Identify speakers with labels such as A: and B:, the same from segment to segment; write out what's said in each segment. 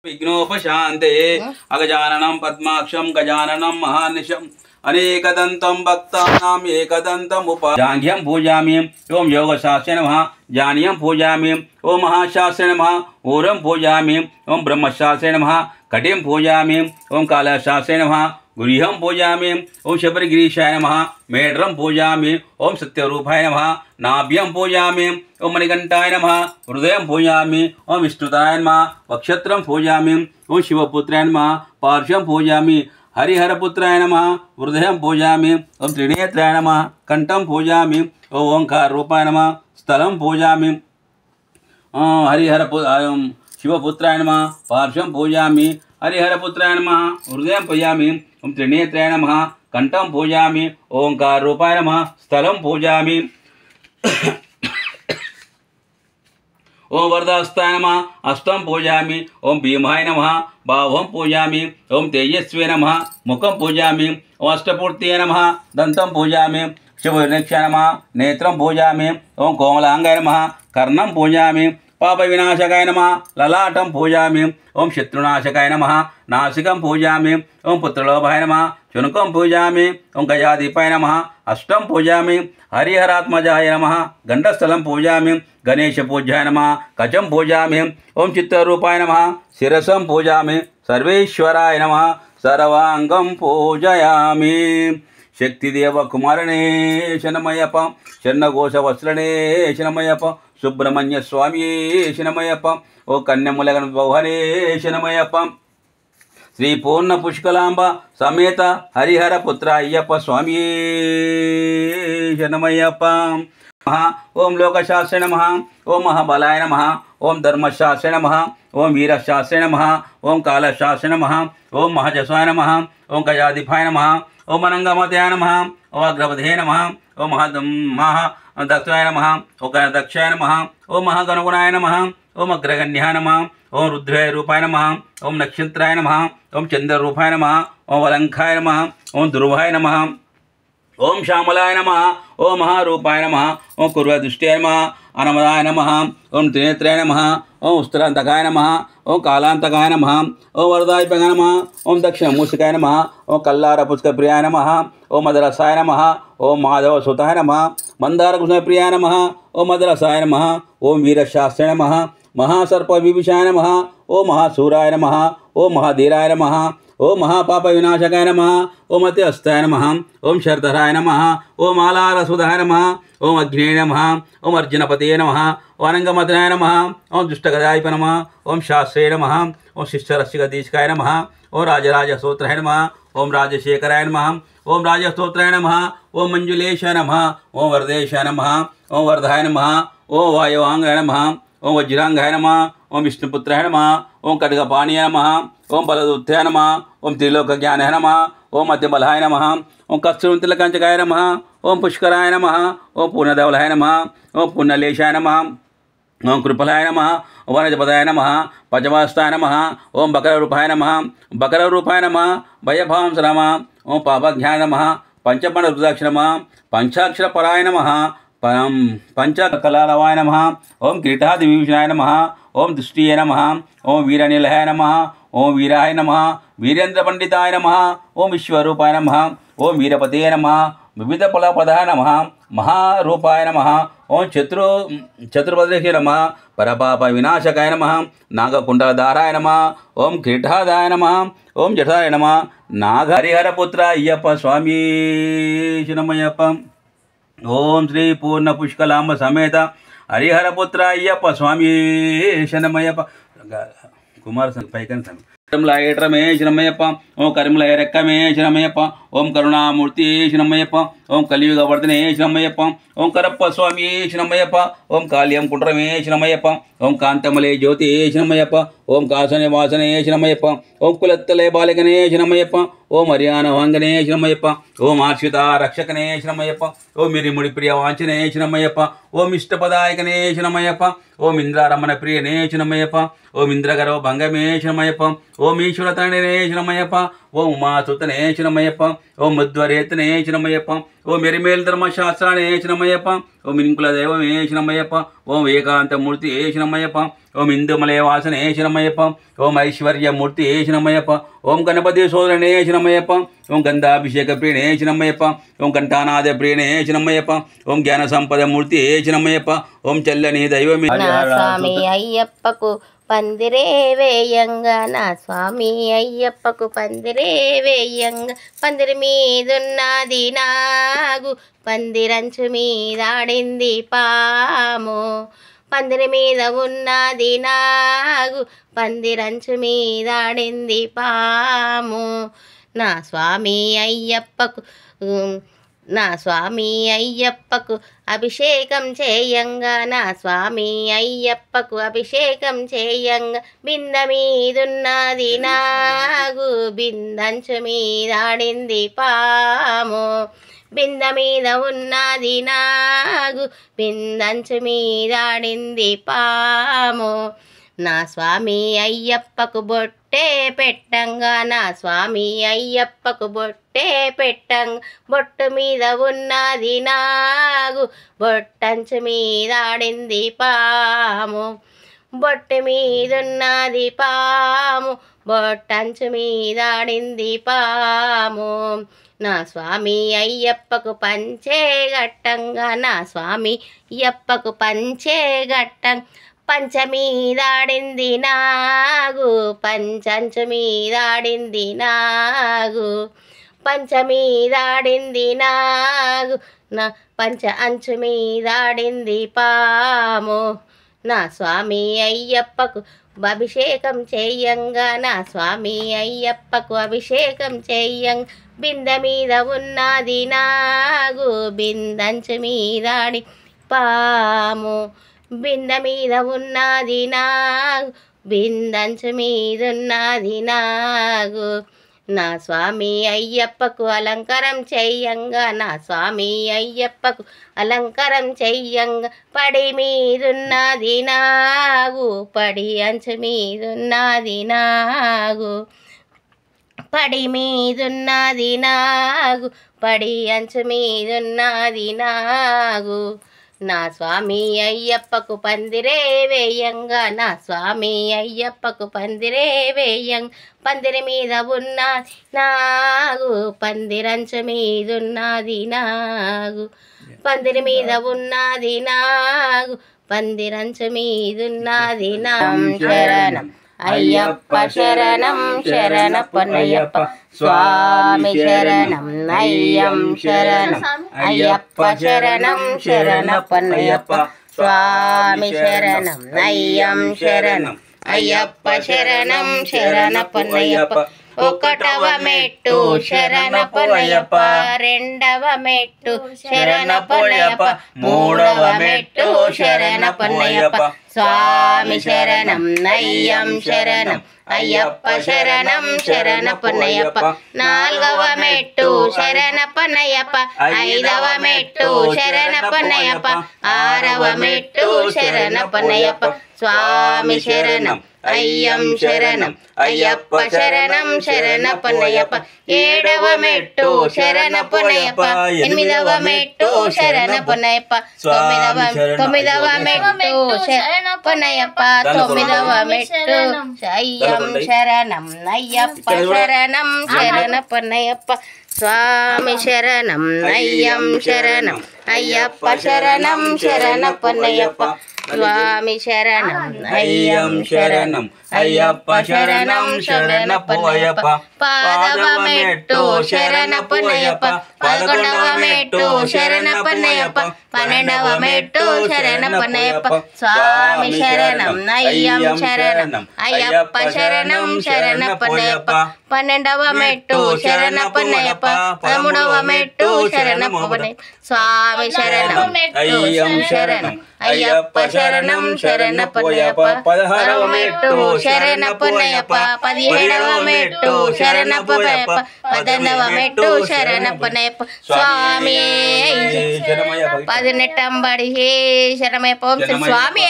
A: विघ्नोपशान्ते अगजाननं पद्माक्षं गजाननं महानिशम् अनेकदन्तं भक्तानाम् एकदन्तम् जाङ्घ्यं पूजामि ओं योगशास्त्रे नमः जानीयं पूजामि ओं महाशास्त्रे नमः ऊरं पूजामि ओं ब्रह्मशास्त्रे नमः कटिं पूजामि ओं कालशास्त्रे नमः गुह्यं पूजामि ओं शबरिगिरीशाय नमः मेढ्रं पूजामि ओं सत्यरूपाय नमः नाभ्यं पूजामि ओं मणिकण्ठाय नमः हृदयं पूजामि ओं विष्णुताय नमः वक्षत्रं पूजामि ओं शिवपुत्राय नमः पार्श्वं पूजामि हरिहरपुत्राय नमः हृदयं पूजामि ओं त्रिनेत्राय नमः कण्ठं पूजामि ओं ओंकाररूपाय नमः स्थलं पूजामि शिवपुत्राय नमः पार्श्वं पूजामि हरिहरपुत्राय नमः हृदयं पूजामि ओं त्रिनेत्राय नमः कण्ठं पूजामि ओंकाररूपाय नमः स्थलं पूजामि ओं वरदहस्ताय नमः हस्तं पूजामि ओं भीमाय नमः बाहुं पूजामि ओं तेजस्वे नमः मुखं पूजामि ओं अष्टपूर्तये नमः दन्तं पूजामि शुभविनाशाय नमः नेत्रं पूजामि ओं कोमलांगाय नमः कर्णं पूजामि पापविनाशकाय नमः ललाटं पूजामि ओं शत्रुनाशकाय नमः नासिकं पूजामि ओं पुत्रलोभाय नमः शुनकं पूजामि ओं गजाधिपाय नमः अष्टं पूजामि हरिहरात्मजाय नमः गण्डस्थलं पूजामि गणेशपूज्याय नमः कचं पूजामि ओं चित्तरूपाय नमः शिरसं पूजामि सर्वेश्वराय नमः सर्वांगं पूजयामि शक्तिदेव कुमारणे शनमयप शरणघोषवस्त्रणे शनमयप सुब्रह्मण्य स्वामी शनमयप ओ कन्यामुलगन बौहरे शनमयप श्री पूर्ण पुष्कलांब समेत हरिहर पुत्र अय्यप्प स्वामी शनमयप ओं लोकशास्त्रे नमः ओं महाबलाय नमः ओं धर्मशास्त्रे नमः ओं वीरशास्त्रे नमः ओं कालशास्त्रे नमः ओं महाजसाय नमः ओं गजाधिपाय नमः ओं अनंगमतयाय नमः ओं अग्रवधे नमः ओं महादक्षाय नमः ओं गणदक्षाय नमः ओं महागणगुणाय नमः ओं अग्रगण्याय नमः ओं रुद्राय रूपाय नमः ओं नक्षत्राय नमः ओं चंद्ररूपाय नमः ओं वलंकाय नमः ओं ध्रुवाय नमः ओं श्यामलाय नमः ओं महारूपाय नमः ओं कुर्वदृष्ट्याय नमः अनमदाय नमः ओं त्रिनेत्राय नमः ओं उत्तरान्तकाय नमः ओं कालान्तकाय नमः ओं वरदायिपाय नमः ओं दक्षिणमूषिकाय नमः ओं कल्लारपुष्कप्रियाय नमः ओं मदरसाय नमः ओं माधवसुताय नमः मन्दारकृष्णप्रियाय नमः ओं मदरसाय नमः ओं वीरशास्त्रे नमः महासर्पविभीषाय नमः ओं महासूराय नमः ओं महाधीराय नमः ओं महापापविनाशकाय नमः ओं मध्यस्थाय नमः ओं शर्धराय नमः ओं मालारसुधाय नमः ओं अग्नेय नमः ओं अर्जुनपतये नमः ओं अनंगमतनाय नमः ओं दुष्टगदायिप नमः ओं शास्त्रे नमः ओं शिष्यरसिकदीशकाय नमः ओं राजराजस्तोत्राय नमः ओं राजशेखराय नमः ओं राजस्तोत्राय नमः ओं मंजुलेशाय नमः ओं वरदेशाय नमः ओं वरदाय नमः ओं वायुवांगाय नमः ओं वज्रांगाय नमः ओं विष्णुपुत्राय नमः ओं खड्गपाणिये नमः ओं बलदूत्याय नमः ओं त्रिलोकज्ञानाय नमः ओं मध्यबलाय नमः ओं कस्तूरितिलकंचकाय नमः ओं पुष्कराय नमः ओं पूर्णधवलाय नमः ओं पूर्णलेशाय नमः ओं कृपलाय नमः ओं वनजपदाय नमः पचमहस्ताय नमः ओं बकररूपाय नमः बकररूपाय नमः भयभांस नमः ओं पापज्ञाय नमः पंचमणरुद्राक्ष नमः पंचाक्षरपराय नमः पंचकलारवाय नमः ओं किरीटादिविभूषणाय नमः ओं दृष्टिये नमः ओं वीरनिलयाय नमः ओं वीराय नमः वीरेन्द्रपंडिताय नमः ओं विश्वरूपाय नमः ओं वीरपतये नमः विविधफलप्रदाय नमः महारूपाय नमः ओं चतुर्भद्रेशे नमः परपापविनाशकाय नमः नागकुण्डलधाराय नमः ओं किरीटादाय नमः ओं जठाय नमः नागहरिहरपुत्र अय्यप्प स्वामी शरणमयप्प ओं श्री पूर्ण पुष्कलांब समेत हरिहरपुत्र अय्यप्प स्वामी शरणमयप्प कुमार पैकन स्वामी करिमलायेट्रमे शरणमयप्प ओं करिमलायरेक्कमे शरणमयप्प ओं करुणामूर्ति शरणमयप्प ओं कलियुगवर्धने शरणमयप्प ओं करप्प स्वामी शरणमयप्प ओं काल्यं कुण्ड्रमे शरणमयप्प ओं कांतमले ज्योति शरणमयप्प ओं कासने वासने शरणमयप्प ओं कुलत्तले बालकने शरणमयप्प ओं हरियाणवांगने शरणमयप्प ओं आश्रिता रक्षकने शरणमयप्प ओं मिरिमुडि प्रिय वांचने शरणमयप्प ओं इष्टपदायकने शरणमयप्प ओं इंद्रारमण प्रियने शरणमयप्प ओं इंद्रगर्व भंगमे शरणमयप्प ओं ईश्वरतणे शरणमयप्प ओं उमासुतने शरणमयप्प ओं मध्वरेतने शरणमयप्प ఓం ఎరిమేల్ ధర్మశాస్త్రాన్ని శరణమయ్యప్ప. ఓం ఇంకుల దైవం శరణమయ్యప్ప. ఓం ఏకాంతమూర్తి శరణమయ్యప్ప. ఓం ఇందుమలయ వాసన శరణమయ్యప్ప. ఓం ఐశ్వర్యమూర్తి శరణమయ్యప్ప. ఓం గణపతి సోదరనే శరణమయ్యప్ప. ఓం గంధాభిషేక ప్రియనే శరణమయ్యప్ప. ఓం కంఠానాద ప్రియనే శరణమయ్యప్ప. ఓం జ్ఞాన సంపద మూర్తి శరణమయ్యప్ప. ఓం చల్లని దైవమే
B: స్వామి అయ్యప్పకు పందిరే వేయంగా నా స్వామి అయ్యప్పకు పందిరే వేయంగా పందిరి మీదున్నది నాగు పందిరంచు మీదాడింది పాము పందిరి మీద ఉన్నది నాగు పందిరంచు మీదాడింది పాము నా స్వామి అయ్యప్పకు అభిషేకం చేయంగా నా స్వామి అయ్యప్పకు అభిషేకం చేయంగా బింద మీదున్నది నాగు బిందంచు మీదాడింది పాము బింద మీద ఉన్నది నాగు బిందంచు మీదాడింది పాము నా స్వామి అయ్యప్పకు బొట్టే పెట్టంగా నా స్వామి అయ్యప్పకు బొట్టే పెట్టంగా బొట్టు మీద ఉన్నది నాగు బొట్టంచు మీదాడింది పాము బొట్టు మీదున్నది పాము బొట్టంచు మీదాడింది పాము నా స్వామి అయ్యప్పకు పంచే గట్టంగా నా స్వామి అయ్యప్పకు పంచే గట్టం పంచమీదాడింది నాగు పంచంచు మీదాడింది నాగు పంచమీదాడింది నాగు నా పంచ అంచు మీదాడింది పాము నా స్వామి అయ్యప్పకు అభిషేకం చేయంగా నా స్వామి అయ్యప్పకు అభిషేకం చేయంగా బింద మీద ఉన్నది నాగు బిందంచు మీదాడి పాము బింద మీద ఉన్నది నాగు బిందంచు మీదున్నది నాగు నా స్వామి అయ్యప్పకు అలంకారం చెయ్యంగా నా స్వామి అయ్యప్పకు అలంకారం చెయ్యంగా పడి మీదున్నది నాగు పడి అంచు మీదున్నది నాగు పడి మీదున్నది నాగు పడి అంచు మీదున్నది నాగు నా స్వామి అయ్యప్పకు పందిరే వేయంగా నా స్వామి అయ్యప్పకు పందిరే వేయంగా పందిరి మీద ఉన్నది నాగు పందిరంచు మీదున్నది నాగు పందిరి మీద ఉన్నది నాగు పందిరంచు మీదున్నది నాం శరణం అయ్యప్ప శరణం శరణప్పనయ్యప్ప స్వామి శరణం అయ్యం శరణం అయ్యప్ప శరణం శరణప్పనయ్యప్ప స్వామి శరణం అయ్యం శరణం అయ్యప్ప శరణం శరణప్పనయ్యప్ప ఒకటవ మెట్టు శరణప్పనయ్యప్ప రెండవ మెట్టు శరణప్పనయ్యప్ప మూడవ మెట్టు శరణప్పనయ్యప్ప స్వామి శరణం అయ్యం శరణం అయ్యప్ప శరణం శరణప్పనయ్యప్ప నాలుగవ మెట్టు శరణప్పనయ్యప్ప ఐదవ మెట్టు శరణప్పనయ్యప్ప ఆరవ మెట్టు శరణప్పనయ్యప్ప స్వామి శరణం అయ్యం శరణం అయ్యప్ప శరణం శరణప్పనయ్యప్ప ఏడవ మెట్టు శరణప్పనయ్యప్ప ఎనిమిదవ మెట్టు శరణప్పనయ్యప్ప తొమ్మిదవ మెట్టు శరణప్పనయ్యప్ప తొమ్మిదవ మెట్టు అయ్యం శరణం అయ్యప్ప శరణం శరణప్పనయ్యప్ప స్వామి శరణం అయ్యం శరణం అయ్యప్ప శరణం శరణప్పనయ్యప్ప స్వామి శరణం అయ్యం శరణం అయ్యప్ప శరణం శరణప్పనయ్యప్ప పాదవ మెట్టు శరణప్పనయ్యప్ప పదకొండవ మెట్టు శరణప్పనయ్యప్ప పన్నెండవ మెట్టు శరణప్పనయ్యప్ప స్వామి శరణం అయ్యం శరణం అయ్యప్ప శరణం శరణప్పనయ్యప్ప పన్నెండవ మెట్టు శరణప్పనయ్యప్ప పదమూడవ మెట్టు శరణప్పనయ్యప్ప స్వామి శరణం అయ్యం శరణం అయ్యప్ప శరణం శరణప్పనయ్యప్ప పదహారవ మెట్టు శరణప్పనయ్యప్ప పదిహేడవ మెట్టు శరణప్పనయ్యప్ప పద్దెనిమిదవ మెట్టు శరణప్పనయ్యప్ప స్వామి పదినెట్టంబడి శరణమయ్యప్ప ఓం శ్రీ స్వామి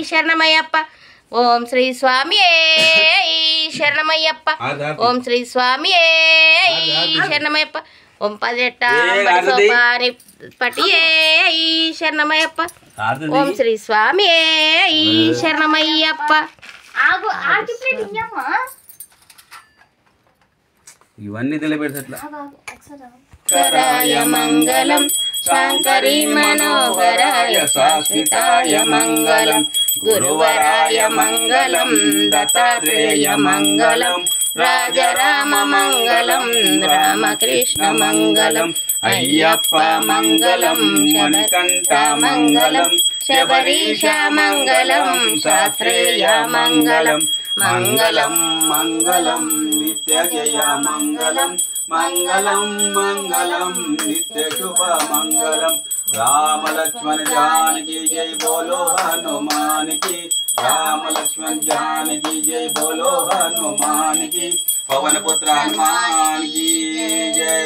B: శరణమయ్యప్ప ఓం శ్రీ స్వామి శరణమయ్యప్ప ఓం శ్రీ స్వామి శరణమయ్యప్ప ఓం పదెట్టాని పటియే ఈ శరణమయ్యప్ప ఓం శ్రీ స్వామి ఈ శరణమయ్యప్ప
A: ఇవన్నీ తెలియబెడతట్లా
B: కరాయ మంగళం శంకరీ మనోహరాయ శాశ్వతాయ మంగళం గురువరాయ మంగళం దత్తాత్రేయ మంగళం రాజరామ మంగళం రామకృష్ణ మంగళం అయ్యప్ప మంగళం శబరికంఠ మంగళం శబరీష మంగళం శాస్త్రేయ మంగళం మంగళం మంగళం నిత్య జయ మంగళం మంగళం మంగళం నిత్య శుభ మంగళం రామ లక్ష్మణ జానకి జై బోలో హనుమాన్ కి రామ లక్ష్మణ జానకి జై బోలో హనుమాన్ కి పవన పుత్ర హనుమాన్ కి జై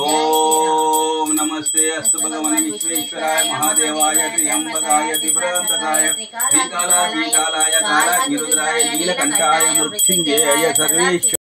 B: ఓం నమస్తే అస్తు భగవన్ విశ్వేశ్వరాయ మహాదేవాయ త్ర్యంబకాయ త్రిపురాంతకాయ శ్రీకాలాయ కాలాగ్నిరుద్రాయ నీలకంఠాయ మృత్యుంజయాయ సర్వేశ్వర